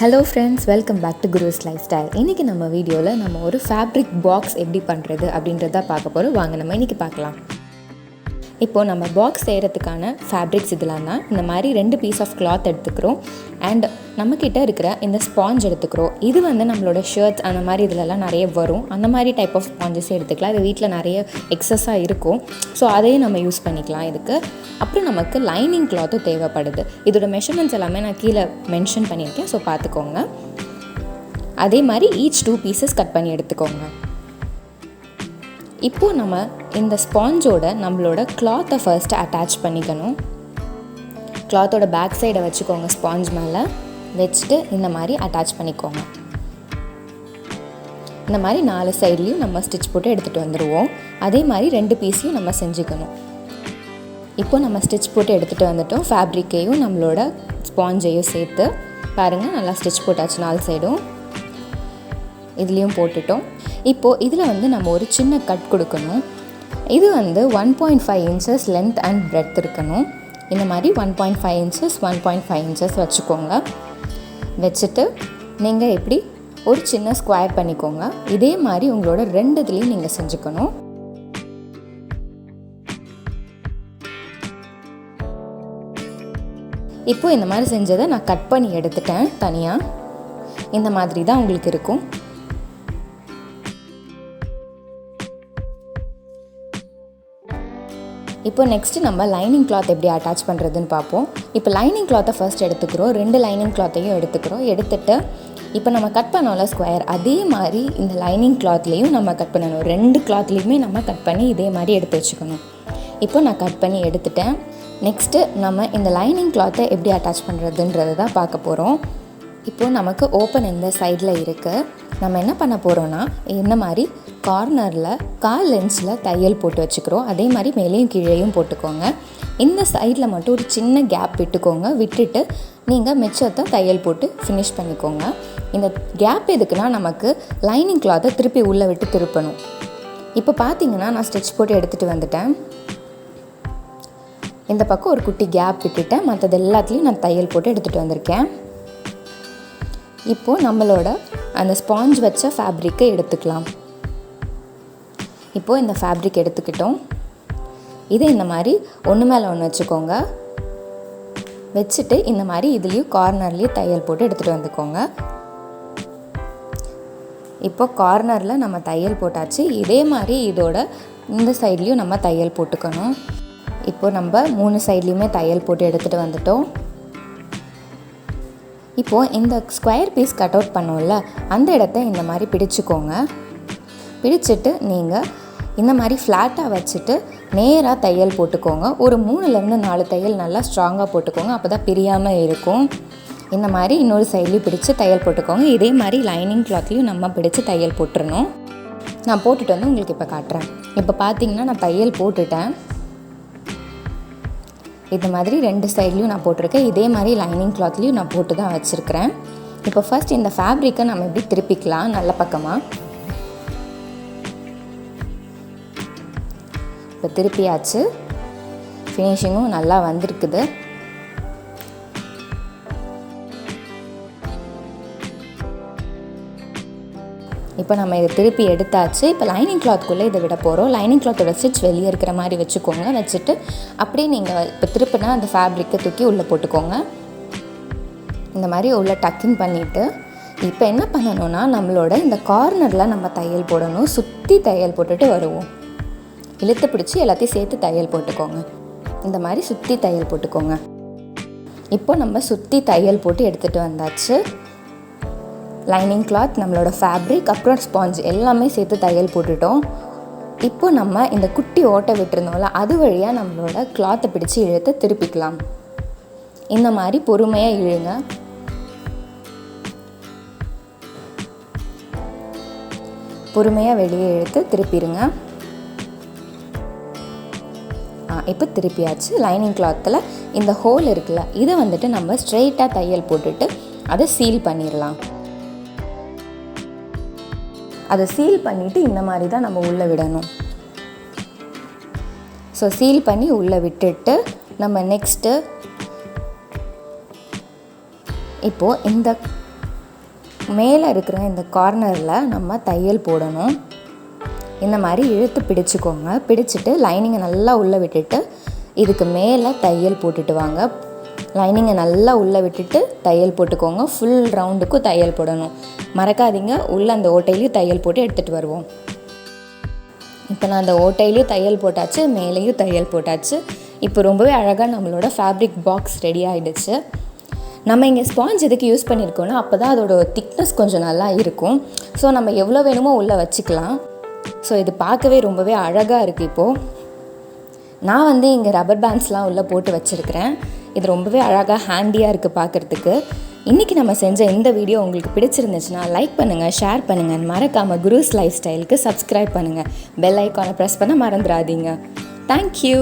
Hello friends, welcome back to guruslifestyle. இன்னைக்கு நம்ம வீடியோல நம்ம ஒரு ஃபேப்ரிக் பாக்ஸ் எப்படி பண்றது அப்படின்றத பார்க்க போறோம். வாங்க நம்ம இன்னைக்கு பார்க்கலாம். இப்போ நம்ம பாக்ஸ் செய்யறதுக்கான ஃபேப்ரிக்ஸ் இதெல்லாம் தான். இந்த மாதிரி 2 பீஸ் ஆஃப் கிளாத் எடுத்துக்கிறோம் அண்ட் நம்மக்கிட்ட இருக்கிற இந்த ஸ்பாஞ்ச் எடுத்துக்கிறோம். இது வந்து நம்மளோட ஷர்ட்ஸ் அந்த மாதிரி இதிலெல்லாம் நிறைய வரும். அந்த மாதிரி டைப் ஆஃப் ஸ்பாஞ்சஸே எடுத்துக்கலாம். இது வீட்டில் நிறைய எக்ஸஸாக இருக்கும். ஸோ அதையும் நம்ம யூஸ் பண்ணிக்கலாம் இதுக்கு. அப்புறம் நமக்கு லைனிங் கிளாத்தும் தேவைப்படுது. இதோட மெஷர்மெண்ட்ஸ் எல்லாமே நான் கீழே மென்ஷன் பண்ணியிருக்கேன். ஸோ பார்த்துக்கோங்க. அதே மாதிரி ஈச் 2 பீசஸ் கட் பண்ணி எடுத்துக்கோங்க. இப்போது நம்ம இந்த ஸ்பாஞ்சோட நம்மளோட கிளாத்தை ஃபர்ஸ்ட்டு அட்டாச் பண்ணிக்கணும். கிளாத்தோட பேக் சைடை வச்சுக்கோங்க. ஸ்பாஞ்ச் மேலே வச்சுட்டு இந்த மாதிரி அட்டாச் பண்ணிக்கோங்க. இந்த மாதிரி 4 சைட்லேயும் நம்ம ஸ்டிச் போட்டு எடுத்துகிட்டு வந்துடுவோம். அதே மாதிரி 2 பீஸையும் நம்ம செஞ்சுக்கணும். இப்போ நம்ம ஸ்டிச் போட்டு எடுத்துகிட்டு வந்துட்டோம். ஃபேப்ரிக்கையும் நம்மளோட ஸ்பாஞ்சையும் சேர்த்து பாருங்கள், நல்லா ஸ்டிச் போட்டாச்சு. 4 சைடும் இதுலேயும் போட்டுட்டோம். இப்போது இதில் வந்து நம்ம ஒரு சின்ன கட் கொடுக்கணும். இது வந்து 1.5 இன்ச்சஸ் லென்த் அண்ட் பிரெத் இருக்கணும். இந்த மாதிரி 1.5 இன்ச்சஸ் 1.5 இன்ச்சஸ் வச்சுக்கோங்க. வச்சுட்டு நீங்கள் எப்படி ஒரு சின்ன ஸ்கொயர் பண்ணிக்கோங்க. இதே மாதிரி உங்களோட 2 இதுலேயும் நீங்கள் செஞ்சுக்கணும். இப்போது இந்த மாதிரி செஞ்சதை நான் கட் பண்ணி எடுத்துட்டேன் தனியாக. இந்த மாதிரி தான் உங்களுக்கு இருக்கும். இப்போ நெக்ஸ்ட்டு நம்ம லைனிங் கிளாத் எப்படி அட்டாச் பண்ணுறதுன்னு பார்ப்போம். இப்போ லைனிங் கிளாத்தை ஃபர்ஸ்ட் எடுத்துக்கிறோம். 2 லைனிங் கிளாத்தையும் எடுத்துக்கிறோம். எடுத்துகிட்டு இப்போ நம்ம கட் பண்ணோம்ல ஸ்கொயர், அதே மாதிரி இந்த லைனிங் கிளாத்லேயும் நம்ம கட் பண்ணணும். 2 கிளாத்லேயுமே நம்ம கட் பண்ணி இதே மாதிரி எடுத்து வச்சுக்கணும். இப்போ நான் கட் பண்ணி எடுத்துட்டேன். நெக்ஸ்ட்டு நம்ம இந்த லைனிங் கிளாத்தை எப்படி அட்டாச் பண்ணுறதுன்றது தான் பார்க்க போகிறோம். இப்போது நமக்கு ஓப்பன் இந்த சைடில் இருக்குது. நம்ம என்ன பண்ண போகிறோன்னா, இந்த மாதிரி கார்னரில் 1/4 இன்ச்சில் தையல் போட்டு வச்சுக்கிறோம். அதே மாதிரி மேலேயும் கீழேயும் போட்டுக்கோங்க. இந்த சைடில் மட்டும் ஒரு சின்ன கேப் விட்டுக்கோங்க. விட்டுட்டு நீங்கள் மிச்சத்தை தையல் போட்டு ஃபினிஷ் பண்ணிக்கோங்க. இந்த கேப் எதுக்குன்னா, நமக்கு லைனிங் கிளாத்தை திருப்பி உள்ளே விட்டு திருப்பணும். இப்போ பார்த்தீங்கன்னா நான் ஸ்டிச் போட்டு எடுத்துகிட்டு வந்துட்டேன். இந்த பக்கம் ஒரு குட்டி கேப் விட்டுட்டேன். மற்றது எல்லாத்துலேயும் நான் தையல் போட்டு எடுத்துகிட்டு வந்திருக்கேன். இப்போது நம்மளோட அந்த ஸ்பாஞ்ச் வச்ச ஃபேப்ரிக்கை எடுத்துக்கலாம். இப்போது இந்த ஃபேப்ரிக் எடுத்துக்கிட்டோம். இதை இந்த மாதிரி ஒன்று மேலே ஒன்று வச்சுக்கோங்க. வச்சுட்டு இந்த மாதிரி இதுலேயும் கார்னர்லேயும் தையல் போட்டு எடுத்துகிட்டு வந்துக்கோங்க. இப்போ கார்னரில் நம்ம தையல் போட்டாச்சு. இதே மாதிரி இதோட இந்த சைட்லேயும் நம்ம தையல் போட்டுக்கணும். இப்போது நம்ம 3 சைட்லேயுமே தையல் போட்டு எடுத்துகிட்டு வந்துட்டோம். இப்போது இந்த ஸ்கொயர் பீஸ் கட் அவுட் பண்ணோம்ல, அந்த இடத்த இந்த மாதிரி பிடிச்சிக்கோங்க. பிடிச்சிட்டு நீங்கள் இந்த மாதிரி ஃப்ளாட்டாக வச்சுட்டு நேராக தையல் போட்டுக்கோங்க. ஒரு 3லேருந்து 4 தையல் நல்லா ஸ்ட்ராங்காக போட்டுக்கோங்க. அப்போ தான் பிரியாமல் இருக்கும். இந்த மாதிரி இன்னொரு சைட்லேயும் பிடிச்சி தையல் போட்டுக்கோங்க. இதே மாதிரி லைனிங் கிளாத்லேயும் நம்ம பிடிச்சி தையல் போட்டுடணும். நான் போட்டுட்டு வந்து உங்களுக்கு இப்போ காட்டுறேன். இப்போ பார்த்தீங்கன்னா நான் தையல் போட்டுட்டேன். இந்த மாதிரி 2 சைட்லேயும் நான் போட்டிருக்கேன். இதே மாதிரி லைனிங் கிளாத்லேயும் நான் போட்டு தான் வச்சுருக்கிறேன். இப்போ ஃபர்ஸ்ட் இந்த ஃபேப்ரிக்கை நம்ம எப்படி திருப்பிக்கலாம் நல்ல பக்கமாக. இப்போ திருப்பியாச்சு. ஃபினிஷிங்கும் நல்லா வந்திருக்குது. இப்போ நம்ம இதை திருப்பி எடுத்தாச்சு. இப்போ லைனிங் கிளாத்துக்குள்ளே இதை விட போகிறோம். லைனிங் கிளாத்தோட ஸ்டிச் வெளியே இருக்கிற மாதிரி வச்சுக்கோங்க. வச்சுட்டு அப்படியே நீங்கள் இப்போ திருப்பினா அந்த ஃபேப்ரிக்கை தூக்கி உள்ளே போட்டுக்கோங்க. இந்த மாதிரி உள்ளே டக்கிங் பண்ணிவிட்டு இப்போ என்ன பண்ணணும்னா, நம்மளோட இந்த கார்னரில் நம்ம தையல் போடணும். சுற்றி தையல் போட்டுட்டு வருவோம். இழுத்து பிடிச்சி எல்லாத்தையும் சேர்த்து தையல் போட்டுக்கோங்க. இந்த மாதிரி சுற்றி தையல் போட்டுக்கோங்க. இப்போ நம்ம சுற்றி தையல் போட்டு எடுத்துகிட்டு வந்தாச்சு. லைனிங் கிளாத், நம்மளோட ஃபேப்ரிக், அப்புறம் ஸ்பாஞ்ச் எல்லாமே சேர்த்து தையல் போட்டுட்டோம். இப்போ நம்ம இந்த குட்டி ஓட்டை விட்டுருந்தோம்ல, அது வழியாக நம்மளோட கிளாத்தை பிடிச்சி இழுத்து திருப்பிக்கலாம். இந்த மாதிரி பொறுமையாக இழுங்க. பொறுமையாக வெளியே இழுத்து திருப்பிடுங்க. இப்போ திருப்பியாச்சு. லைனிங் கிளாத்தில் இந்த ஹோல் இருக்குல்ல, இதை வந்துட்டு நம்ம ஸ்ட்ரெயிட்டாக தையல் போட்டுட்டு அதை சீல் பண்ணிடலாம். அதை சீல் பண்ணிவிட்டு இந்த மாதிரி தான் நம்ம உள்ளே விடணும். ஸோ சீல் பண்ணி உள்ளே விட்டுட்டு நம்ம நெக்ஸ்ட்டு இப்போது இந்த மேலே இருக்கிற இந்த கார்னரில் நம்ம தையல் போடணும். இந்த மாதிரி இழுத்து பிடிச்சிக்கோங்க. பிடிச்சிட்டு லைனிங்கை நல்லா உள்ளே விட்டுட்டு இதுக்கு மேலே தையல் போட்டுட்டு வாங்க. லைனிங்கை நல்லா உள்ளே விட்டுட்டு தையல் போட்டுக்கோங்க. ஃபுல் ரவுண்டுக்கும் தையல் போடணும், மறக்காதீங்க. உள்ளே அந்த ஓட்டையிலையும் தையல் போட்டு எடுத்துகிட்டு வருவோம். இப்போ நான் அந்த ஓட்டையிலையும் தையல் போட்டாச்சு, மேலேயும் தையல் போட்டாச்சு. இப்போ ரொம்பவே அழகாக நம்மளோட ஃபேப்ரிக் பாக்ஸ் ரெடி ஆகிடுச்சு. நம்ம இங்கே ஸ்பாஞ்ச் எதுக்கு யூஸ் பண்ணியிருக்கோன்னா அப்போ தான் அதோட திக்னஸ் கொஞ்சம் நல்லா இருக்கும். ஸோ நம்ம எவ்வளோ வேணுமோ உள்ளே வச்சுக்கலாம். ஸோ இது பார்க்கவே ரொம்பவே அழகாக இருக்குது. இப்போது நான் இங்கே ரப்பர் பேண்ட்ஸ்லாம் உள்ளே போட்டு வச்சுருக்கிறேன். இது ரொம்பவே அழகாக ஹேண்டியாக இருக்குது பார்க்குறதுக்கு. இன்றைக்கி நம்ம செஞ்ச இந்த வீடியோ உங்களுக்கு பிடிச்சிருந்துச்சுன்னா லைக் பண்ணுங்கள், ஷேர் பண்ணுங்கள், மறக்காமல் குருஸ் லைஃப் ஸ்டைலுக்கு சப்ஸ்கிரைப் பண்ணுங்கள். பெல் ஐக்கானை ப்ரெஸ் பண்ண மறந்துடாதீங்க. தேங்க்யூ.